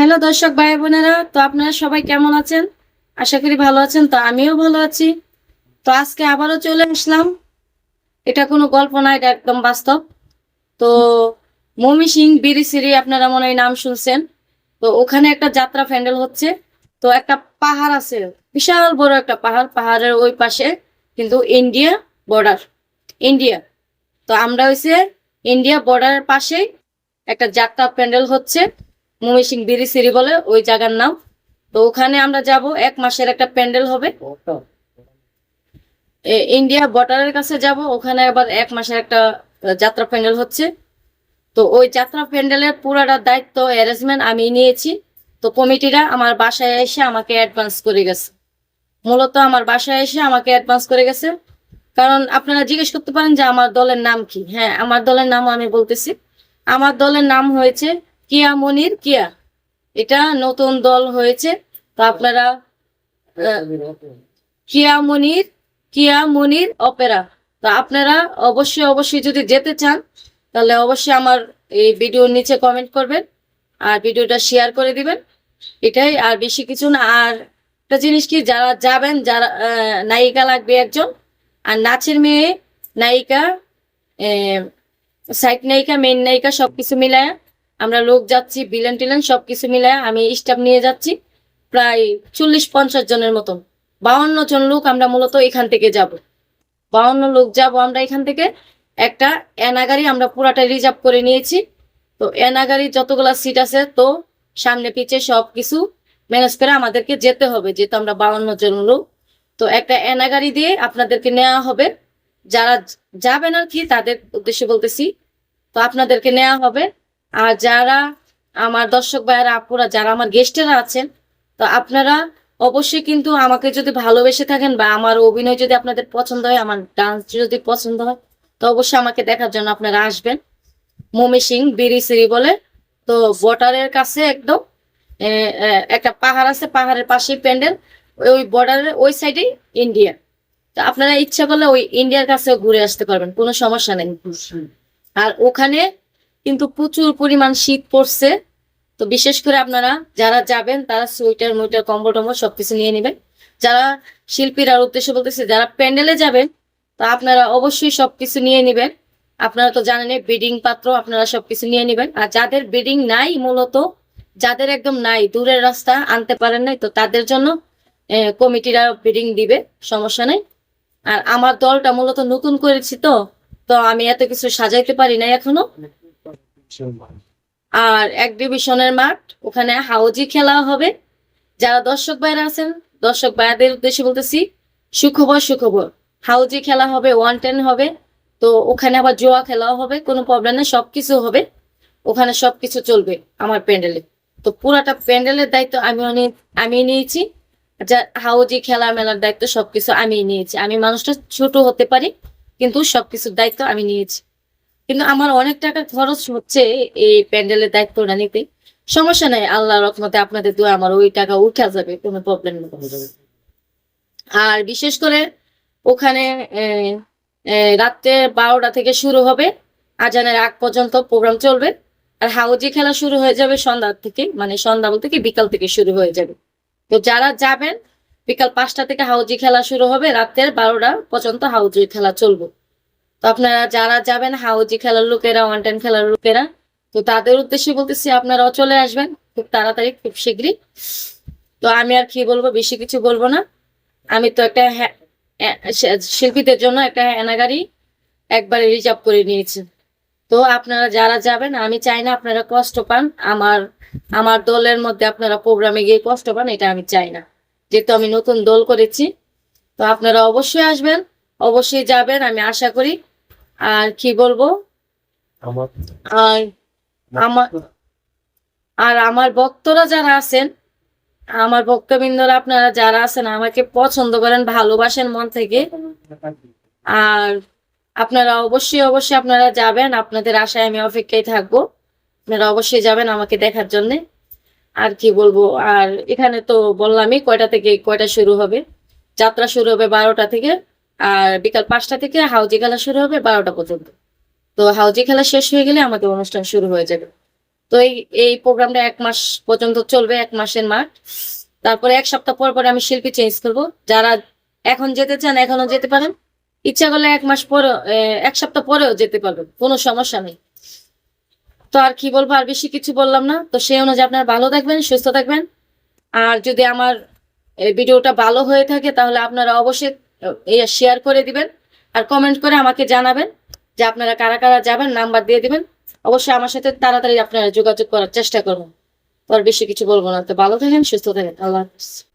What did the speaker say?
Hello দর্শক ভাই বোনেরা, তো আপনারা সবাই কেমন আছেন? আশা করি ভালো আছেন। তো আমিও ভালো আছি। তো আজকে আবারও চলে আসলাম। এটা কোনো গল্প না, এটা একদম বাস্তব। তো ময়মনসিংহ বিরিশিরি আপনারা মনে হয় নাম শুনছেন। তো ওখানে একটা যাত্রা প্যান্ডেল হচ্ছে। তো একটা পাহাড় আছে, বিশাল বড় একটা পাহাড়। পাহাড়ের ওই পাশে কিন্তু ইন্ডিয়া বর্ডার, ইন্ডিয়া। তো আমরা হইছে ইন্ডিয়া বর্ডারের পাশেই একটা যাত্রা প্যান্ডেল হচ্ছে। ময়মনসিংহ বিরিশিরি বলে ওই জায়গার নাম। তো ওখানে আমরা যাব, 1 মাসের একটা প্যান্ডেল হবে। ইন্ডিয়া বর্ডারের কাছে যাব, ওখানে আবার 1 মাসের একটা যাত্রা প্যান্ডেল হচ্ছে। তো ওই যাত্রা প্যান্ডেলের পুরাটা দায়িত্ব অ্যারেঞ্জমেন্ট আমি নিয়েছি। তো কমিটিরা আমার বাসায় এসে আমাকে অ্যাডভান্স করে গেছে। মূলত আমার বাসায় এসে আমাকে অ্যাডভান্স করে গেছে। কারণ আপনারা জিজ্ঞেস করতে পারেন যে আমার দলের নাম কি। হ্যাঁ, আমার দলের নাম আমি বলতেছি। আমার দলের নাম হয়েছে কিয়া মনির কিয়া। এটা নতুন দল হয়েছে। তো আপনারা কিয়া মনির, কিয়া মনির অপেরা। তো আপনারা অবশ্যই অবশ্যই যদি যেতে চান তাহলে অবশ্যই আমার এই ভিডিওর নিচে কমেন্ট করবেন আর ভিডিওটা শেয়ার করে দিবেন। এটাই, আর বেশি কিছু না। আর একটা জিনিস কি, যারা যাবেন, যারা নায়িকা লাগবে একজন, আর নাচের মেয়ে, নায়িকা, সাইড নায়িকা, মেইন নায়িকা, সবকিছু মিলায় আমরা লোক যাচ্ছি, ভিলেন টিলেন সবকিছু মিলায় আমি স্টাফ নিয়ে যাচ্ছি। প্রায় 40-50 জনের মতন, 52 জন লোক আমরা মূলত এখান থেকে যাব। 52 লোক যাব আমরা এখান থেকে। একটা এনা গাড়ি আমরা পুরাটা রিজার্ভ করে নিয়েছি। তো এনা গাড়ি যতগুলা সিট আছে, তো সামনে পিছে সবকিছু ম্যানেজ করে আমাদেরকে যেতে হবে, যেহেতু আমরা 52 জন লোক। তো একটা এনা গাড়ি দিয়ে আপনাদেরকে নেওয়া হবে। যারা যাবেন আর কি তাদের উদ্দেশ্যে বলতেছি। তো আপনাদেরকে নেওয়া হবে। আর যারা আমার দর্শক ভাইয়েরা, আপুরা, যারা আমার গেস্টেরা আছেন, তো আপনারা অবশ্যই কিন্তু আমাকে যদি ভালোবেসে থাকেন বা আমার অভিনয় যদি আপনাদের পছন্দ হয়, আমার ডান্স যদি পছন্দ হয়, তো অবশ্যই আমাকে দেখার জন্য আপনারা আসবেন। ময়মনসিংহ বিরিশিরি বলে। তো বর্ডারের কাছে একদম একটা পাহাড় আছে, পাহাড়ের পাশেই প্যান্ডেল। ওই বর্ডারের ওই সাইডে ইন্ডিয়া। তো আপনারা ইচ্ছা করলে ওই ইন্ডিয়ার কাছেও ঘুরে আসতে পারবেন, কোনো সমস্যা নেই। আর ওখানে কিন্তু প্রচুর পরিমাণ শীত পড়ছে। তো বিশেষ করে আপনারা যারা যাবেন তারা সোয়েটার মোয়েটার কম্বল টম্বল সবকিছু নিয়ে নেবেন। যারা শিল্পীরা উদ্দেশ্যে বলতেছে, যারা প্যান্ডেলে যাবেন, তা আপনারা অবশ্যই সবকিছু নিয়ে নেবেন। আপনারা তো জানেন বেডিং পাত্র, আপনারা সবকিছু নিয়ে নেবেন। আর যাদের বেডিং নাই, মূলত যাদের একদম নাই, দূরের রাস্তা আনতে পারেন নাই, তো তাদের জন্য কমিটিরা বেডিং দিবে, সমস্যা নাই। আর আমার দলটা মূলত নতুন করেছি, তো তো আমি এত কিছু সাজাইতে পারি নাই এখনো। আর এক্সিবিশনের মাঠ, ওখানে হাউজি খেলা হবে। যারা দর্শক ভাইরা আছেন, দর্শক ভাইয়াদের উদ্দেশ্যে বলতেছি, সুখবর সুখবর, হাউজি খেলা হবে, 110 হবে। তো ওখানে আবার জোয়া খেলাও হবে, কোনো প্রবলেম নেই, সবকিছু হবে। ওখানে সবকিছু চলবে আমার প্যান্ডেলে। তো পুরাটা প্যান্ডেলের দায়িত্ব আমি নিয়েছি। যা হাউজি খেলা মেলার দায়িত্ব সবকিছু আমি নিয়েছি। আমি মানুষটা ছোট হতে পারি, কিন্তু সবকিছুর দায়িত্ব আমি নিয়েছি। কিন্তু আমার অনেক টাকা খরচ হচ্ছে এই প্যান্ডেলের দায়িত্বটা নিতে। সমস্যা নাই, আল্লাহর রহমতে আপনাদের দোয়া আমার ওই টাকা উঠে যাবে, কোনো প্রবলেম নেই। আর বিশেষ করে ওখানে রাত্রে 12টা থেকে শুরু হবে, আজানের আগ পর্যন্ত প্রোগ্রাম চলবে। আর হাউজি খেলা শুরু হয়ে যাবে সন্ধ্যা থেকে, মানে সন্ধ্যা বলতে কি বিকাল থেকে শুরু হয়ে যাবে। তো যারা যাবেন, বিকাল 5টা থেকে হাউজি খেলা শুরু হবে, রাতের 12টা পর্যন্ত হাউজি খেলা চলবে। তো আপনারা যারা যাবেন, হাউজি খেলার লোকেরা, 110 খেলার লোকেরা, তো তাদের উদ্দেশ্যে বলতেছি আপনারাও চলে আসবেন খুব তাড়াতাড়ি, খুব শীঘ্রই। তো আমি আর কি বলবো, বেশি কিছু বলবো না। আমি তো একটা শিল্পীদের জন্য একটা এনাগাড়ি একবারে রিজার্ভ করে নিয়েছি। তো আপনারা যারা যাবেন, আমি চাই না আপনারা কষ্ট পান। আমার আমার দলের মধ্যে আপনারা প্রোগ্রামে গিয়ে কষ্ট পান, এটা আমি চাই না। যেহেতু আমি নতুন দল করেছি, তো আপনারা অবশ্যই আসবেন, অবশ্যই যাবেন, আমি আশা করি। আর কি বলবো, আর আমার আর আমার ভক্তরা যারা আছেন, আমার ভক্তবৃন্দরা, আপনারা যারা আছেন, আমাকে পছন্দ করেন, ভালোবাসেন মন থেকে। আর আপনারা অবশ্যই অবশ্যই আপনারা যাবেন, আপনাদের আশায় আমি অপেক্ষায় থাকবো। আপনারা অবশ্যই যাবেন আমাকে দেখার জন্য। আর কি বলবো, আর এখানে তো বললামই কয়টা থেকে কয়টা শুরু হবে। যাত্রা শুরু হবে 12টা থেকে, আর বিকাল 5টা থেকে হাউজি খেলা শুরু হবে 12টা পর্যন্ত। তো হাউজি খেলা শেষ হয়ে গেলে আমাদের অনুষ্ঠান শুরু হয়ে যাবে। তো এই প্রোগ্রামটা 1 মাস পর্যন্ত চলবে, 1 মাসের মাঠ। তারপরে 1 সপ্তাহ পর পর আমি শিল্পী চেঞ্জ করব। যারা এখন যেতে চান এখনো যেতে পারেন, ইচ্ছা করলে 1 মাস পরে 1 সপ্তাহ পরেও যেতে পারবেন, কোনো সমস্যা নেই। তো আর কি বলবো, আর বেশি কিছু বললাম না। তো সেই অনুযায়ী আপনারা ভালো থাকবেন, সুস্থ থাকবেন। আর যদি আমার এই ভিডিওটা ভালো হয়ে থাকে তাহলে আপনারা অবশ্যই শেয়ার করে দিবেন আর কমেন্ট করে আমাকে জানাবেন যে আপনারা কারা কারা যাবেন, নাম্বার দিয়ে দিবেন। অবশ্যই আমার সাথে তাড়াতাড়ি আপনারা যোগাযোগ করার চেষ্টা করবেন। তো আর বেশি কিছু বলবো না। তো ভালো থাকেন, সুস্থ থাকেন, আল্লাহ হাফিজ।